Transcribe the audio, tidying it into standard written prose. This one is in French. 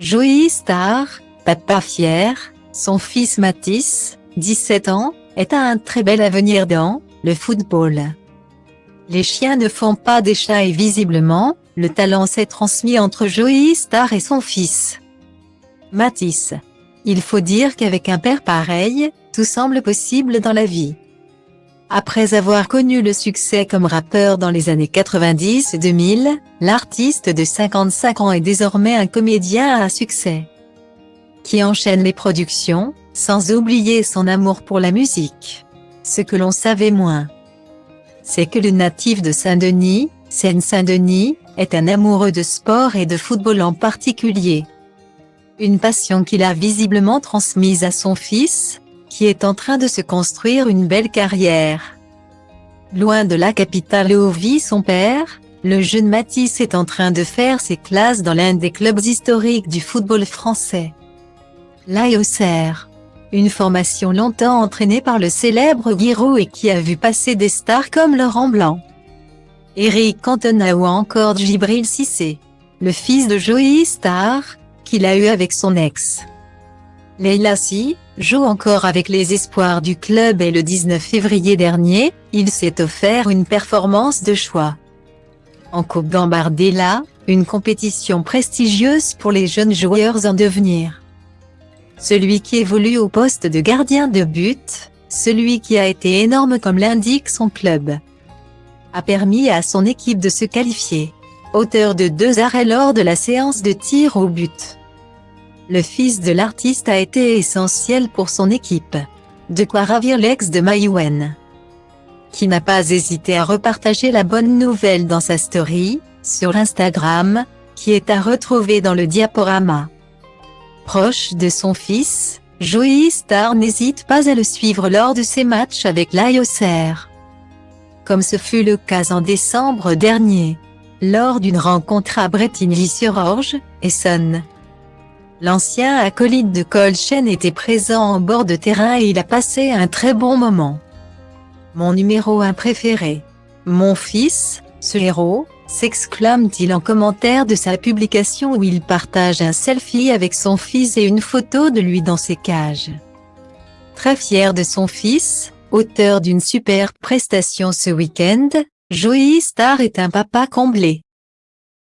Joey Star, papa fier, son fils Mathis, 17 ans, est à un très bel avenir dans le football. Les chiens ne font pas des chats et visiblement, le talent s'est transmis entre Joey Star et son fils Mathis. Il faut dire qu'avec un père pareil, tout semble possible dans la vie. Après avoir connu le succès comme rappeur dans les années 90 et 2000, l'artiste de 55 ans est désormais un comédien à succès qui enchaîne les productions, sans oublier son amour pour la musique. Ce que l'on savait moins, c'est que le natif de Saint-Denis, Seine-Saint-Denis, est un amoureux de sport et de football en particulier. Une passion qu'il a visiblement transmise à son fils, qui est en train de se construire une belle carrière. Loin de la capitale où vit son père, le jeune Mathis est en train de faire ses classes dans l'un des clubs historiques du football français, l'AOCR. Une formation longtemps entraînée par le célèbre Giroud et qui a vu passer des stars comme Laurent Blanc, Eric Cantona ou encore Djibril Cissé, le fils de Joey Star, qu'il a eu avec son ex. Leila Si, joue encore avec les espoirs du club et le 19 février dernier, il s'est offert une performance de choix en Coupe Gambardella, une compétition prestigieuse pour les jeunes joueurs en devenir. Celui qui évolue au poste de gardien de but, celui qui a été énorme comme l'indique son club, a permis à son équipe de se qualifier, auteur de 2 arrêts lors de la séance de tir au but. Le fils de l'artiste a été essentiel pour son équipe. De quoi ravir l'ex de Maïwenn, qui n'a pas hésité à repartager la bonne nouvelle dans sa story, sur Instagram, qui est à retrouver dans le diaporama. Proche de son fils, Joey Star n'hésite pas à le suivre lors de ses matchs avec l'AOCR. Comme ce fut le cas en décembre dernier, lors d'une rencontre à Bretigny-sur-Orge, Essonne. L'ancien acolyte de Colchen était présent en bord de terrain et il a passé un très bon moment. Mon numéro 1 préféré. Mon fils, ce héros, s'exclame-t-il en commentaire de sa publication où il partage un selfie avec son fils et une photo de lui dans ses cages. Très fier de son fils, auteur d'une superbe prestation ce week-end, Joey Star est un papa comblé.